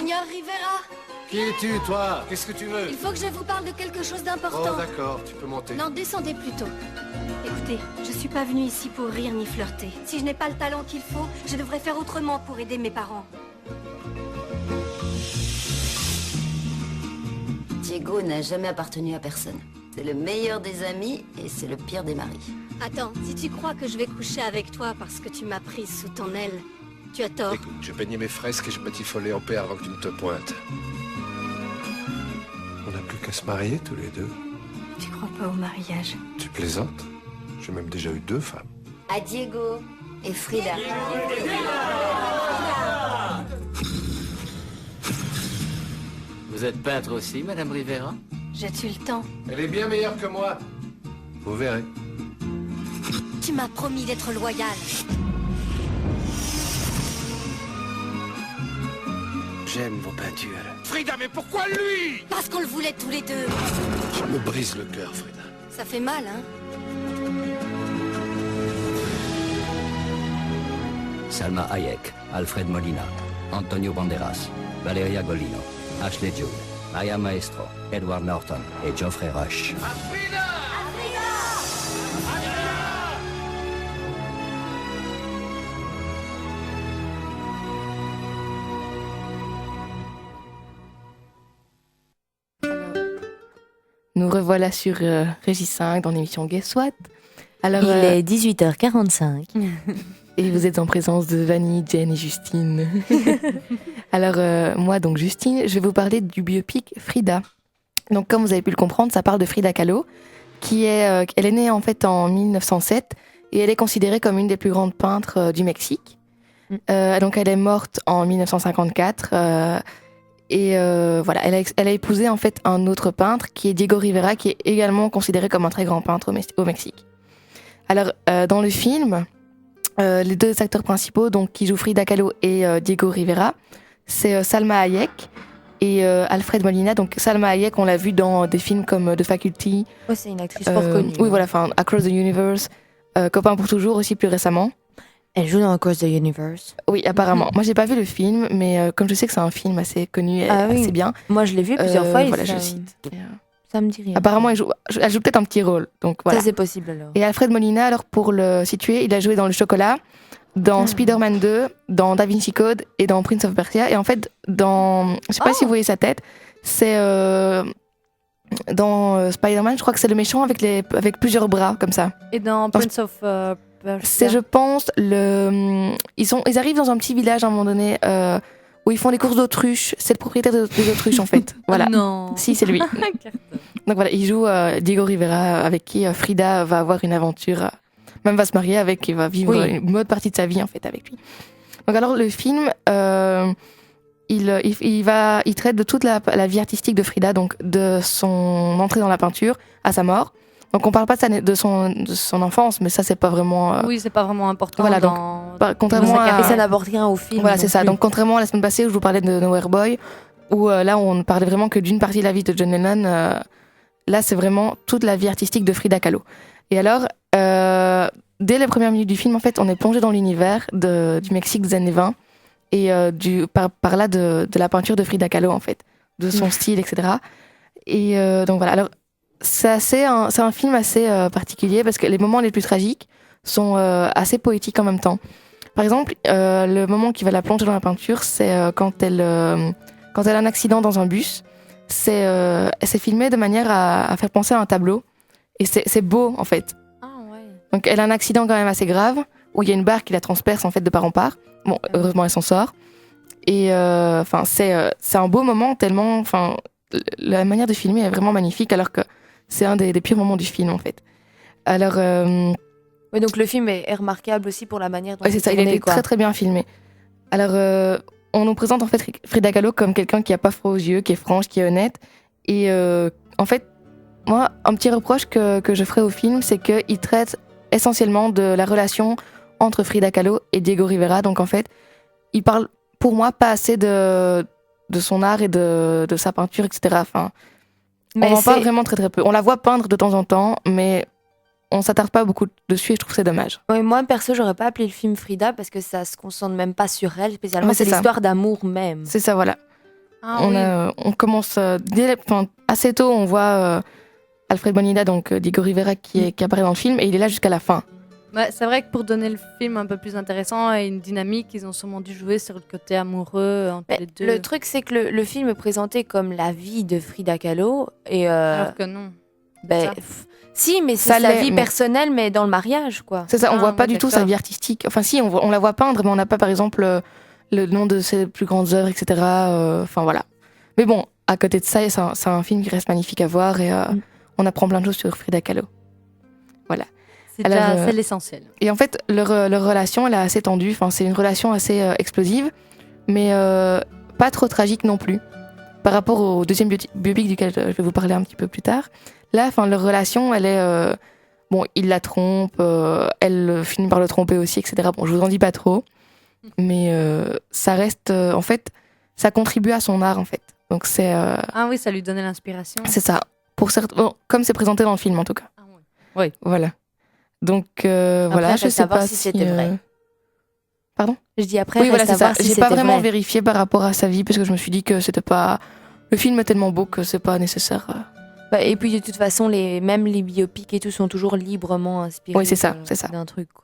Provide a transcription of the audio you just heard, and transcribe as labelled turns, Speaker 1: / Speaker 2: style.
Speaker 1: Seigneur Rivera,
Speaker 2: Qui es-tu, toi? Qu'est-ce que tu veux?
Speaker 1: il faut que je vous parle de quelque chose d'important.
Speaker 2: Oh, d'accord, tu peux monter.
Speaker 1: Non, descendez plutôt. Écoutez, je suis pas venue ici pour rire ni flirter. Si je n'ai pas le talent qu'il faut, je devrais faire autrement pour aider mes parents.
Speaker 3: Diego n'a jamais appartenu à personne. C'est le meilleur des amis et c'est le pire des maris.
Speaker 1: Attends, si tu crois que je vais coucher avec toi parce que tu m'as prise sous ton aile, tu as tort.
Speaker 2: Écoute, je peignais mes fresques et je batifolais en paix avant que tu ne te pointes. On n'a plus qu'à se marier tous les deux.
Speaker 1: Tu crois pas au mariage?
Speaker 2: Tu plaisantes? J'ai même déjà eu 2 femmes.
Speaker 3: À Diego et Frida.
Speaker 4: Vous êtes peintre aussi, Madame Rivera?
Speaker 1: J'ai-tu le temps?
Speaker 2: Elle est bien meilleure que moi. Vous verrez.
Speaker 1: Tu m'as promis d'être loyal.
Speaker 4: J'aime vos peintures.
Speaker 2: Frida, mais pourquoi lui?
Speaker 1: Parce qu'on le voulait tous les deux.
Speaker 2: Tu me brises le cœur, Frida.
Speaker 1: Ça fait mal, hein?
Speaker 5: Salma Hayek, Alfred Molina, Antonio Banderas, Valeria Golino, Ashley Judd, Maya Maestro, Edward Norton et Geoffrey Rush.
Speaker 6: Nous revoilà sur Régie 5 dans l'émission Guess What. Alors,
Speaker 7: Il est 18h45.
Speaker 6: et vous êtes en présence de Vanny, Jen et Justine. Alors, moi, donc Justine, je vais vous parler du biopic Frida. Donc, comme vous avez pu le comprendre, ça parle de Frida Kahlo, elle est née en fait en 1907 et elle est considérée comme une des plus grandes peintres du Mexique. Donc, elle est morte en 1954. Voilà, elle a épousé en fait un autre peintre qui est Diego Rivera, qui est également considéré comme un très grand peintre au Mexique. Alors, dans le film, les 2 acteurs principaux, donc qui jouent Frida Kahlo et Diego Rivera, c'est Salma Hayek et Alfred Molina. Donc Salma Hayek, on l'a vu dans des films comme The Faculty.
Speaker 7: Ouais, c'est une actrice fort connue.
Speaker 6: Oui, voilà, enfin Across the Universe, Copain pour toujours aussi plus récemment.
Speaker 7: Elle joue dans Across the Universe.
Speaker 6: Oui, apparemment. Moi, j'ai pas vu le film, mais comme je sais que c'est un film assez connu et assez bien.
Speaker 7: Moi, je l'ai vu plusieurs fois.
Speaker 6: Voilà, je le cite.
Speaker 7: Ça me dit rien.
Speaker 6: Apparemment, elle joue peut-être un petit rôle. Donc voilà.
Speaker 7: Ça, c'est possible alors.
Speaker 6: Et Alfred Molina, alors pour le situer, il a joué dans Le Chocolat, dans Spider-Man 2, dans Da Vinci Code et dans Prince of Persia. Et en fait, je sais pas si vous voyez sa tête, c'est dans Spider-Man, je crois que c'est le méchant avec plusieurs bras comme ça.
Speaker 7: Et dans Prince of Persia.
Speaker 6: C'est, je pense, ils arrivent dans un petit village à un moment donné où ils font des courses d'autruches. C'est le propriétaire des autruches en fait. Voilà.
Speaker 7: Non.
Speaker 6: Si, c'est lui. Donc voilà, il joue Diego Rivera avec qui Frida va avoir une aventure, même va se marier avec, il va vivre une bonne partie de sa vie en fait avec lui. Donc alors le film, il traite de toute la vie artistique de Frida, donc de son entrée dans la peinture à sa mort. Donc on parle pas de son enfance, mais ça c'est pas vraiment.
Speaker 7: Oui, c'est pas vraiment important.
Speaker 6: Voilà, donc contrairement à.
Speaker 7: Et ça n'aborde rien au film.
Speaker 6: Voilà, c'est ça. Donc contrairement à la semaine passée où je vous parlais de Nowhere Boy, où là on ne parlait vraiment que d'une partie de la vie de John Lennon, là c'est vraiment toute la vie artistique de Frida Kahlo. Et alors, dès les premières minutes du film, en fait, on est plongé dans l'univers du Mexique des années 20 et par là de la peinture de Frida Kahlo en fait, de son style, etc. Et donc voilà. Alors c'est un film assez particulier parce que les moments les plus tragiques sont assez poétiques en même temps. Par exemple, le moment qui va la plonger dans la peinture, c'est quand elle a un accident dans un bus. C'est filmé de manière à faire penser à un tableau. Et c'est beau, en fait.
Speaker 7: Ah ouais.
Speaker 6: Donc, elle a un accident quand même assez grave, où il y a une barre qui la transperce, en fait, de part en part. Bon, heureusement, elle s'en sort. Et c'est un beau moment, tellement... Enfin, la manière de filmer est vraiment magnifique, alors que c'est un des pires moments du film, en fait. Alors...
Speaker 7: Oui, donc le film est remarquable aussi pour la manière dont
Speaker 6: c'est ça, il a été très très bien filmé. Alors, on nous présente en fait Frida Kahlo comme quelqu'un qui a pas froid aux yeux, qui est franche, qui est honnête. Et en fait, moi, un petit reproche que je ferais au film, c'est qu'il traite essentiellement de la relation entre Frida Kahlo et Diego Rivera. Donc en fait, il parle pour moi pas assez de son art et de sa peinture, etc. Enfin, on en parle vraiment très très peu. On la voit peindre de temps en temps, mais on s'attarde pas beaucoup dessus et je trouve que c'est dommage.
Speaker 7: Oui, moi, perso, j'aurais pas appelé le film Frida parce que ça se concentre même pas sur elle spécialement. C'est l'histoire d'amour même.
Speaker 6: C'est ça, voilà. On commence assez tôt, on voit Alfred Molina, donc Diego Rivera, qui apparaît dans le film, et il est là jusqu'à la fin.
Speaker 7: Ouais, c'est vrai que pour donner le film un peu plus intéressant et une dynamique, ils ont sûrement dû jouer sur le côté amoureux entre les deux.
Speaker 8: Le truc, c'est que le film est présenté comme la vie de Frida Kahlo.
Speaker 7: Alors que non.
Speaker 8: Si, mais c'est
Speaker 6: Ça
Speaker 8: sa
Speaker 6: l'est,
Speaker 8: vie
Speaker 6: mais-
Speaker 8: personnelle, mais dans le mariage, quoi.
Speaker 6: C'est ça, on voit pas du tout sa
Speaker 7: d'accord.
Speaker 6: vie artistique. Enfin si, on la voit peindre, mais on n'a pas par exemple le nom de ses plus grandes œuvres, etc. Enfin voilà. Mais bon, à côté de ça, c'est un film qui reste magnifique à voir et on apprend plein de choses sur Frida Kahlo. Voilà.
Speaker 7: C'est
Speaker 6: Alors,
Speaker 7: déjà c'est l'essentiel.
Speaker 6: Et en fait, leur relation, elle est assez tendue. Enfin, c'est une relation assez explosive, mais pas trop tragique non plus. Par rapport au deuxième biopic duquel je vais vous parler un petit peu plus tard. Là, enfin, leur relation, elle est... bon, il la trompe, elle finit par le tromper aussi, etc. Bon, je vous en dis pas trop. Mais ça reste... en fait, ça contribue à son art, en fait. Donc c'est...
Speaker 7: Ah oui, ça lui donnait l'inspiration.
Speaker 6: c'est ça. Pour bon, comme c'est présenté dans le film, en tout cas.
Speaker 7: Ah oui.
Speaker 6: Voilà. Donc, voilà, je
Speaker 8: reste
Speaker 6: sais
Speaker 8: à voir
Speaker 6: pas
Speaker 8: si c'était vrai.
Speaker 6: Pardon ?
Speaker 8: Je dis après,
Speaker 6: Oui, voilà,
Speaker 8: reste à
Speaker 6: c'est ça.
Speaker 8: voir si
Speaker 6: J'ai pas
Speaker 8: c'était
Speaker 6: vraiment
Speaker 8: vrai.
Speaker 6: vérifié par rapport à sa vie parce que je me suis dit que c'était pas. Le film est tellement beau que c'est pas nécessaire.
Speaker 8: Et puis de toute façon, même les biopics et tout sont toujours librement inspirés
Speaker 6: Oui, c'est ça, c'est ça.
Speaker 8: d'un truc, quoi.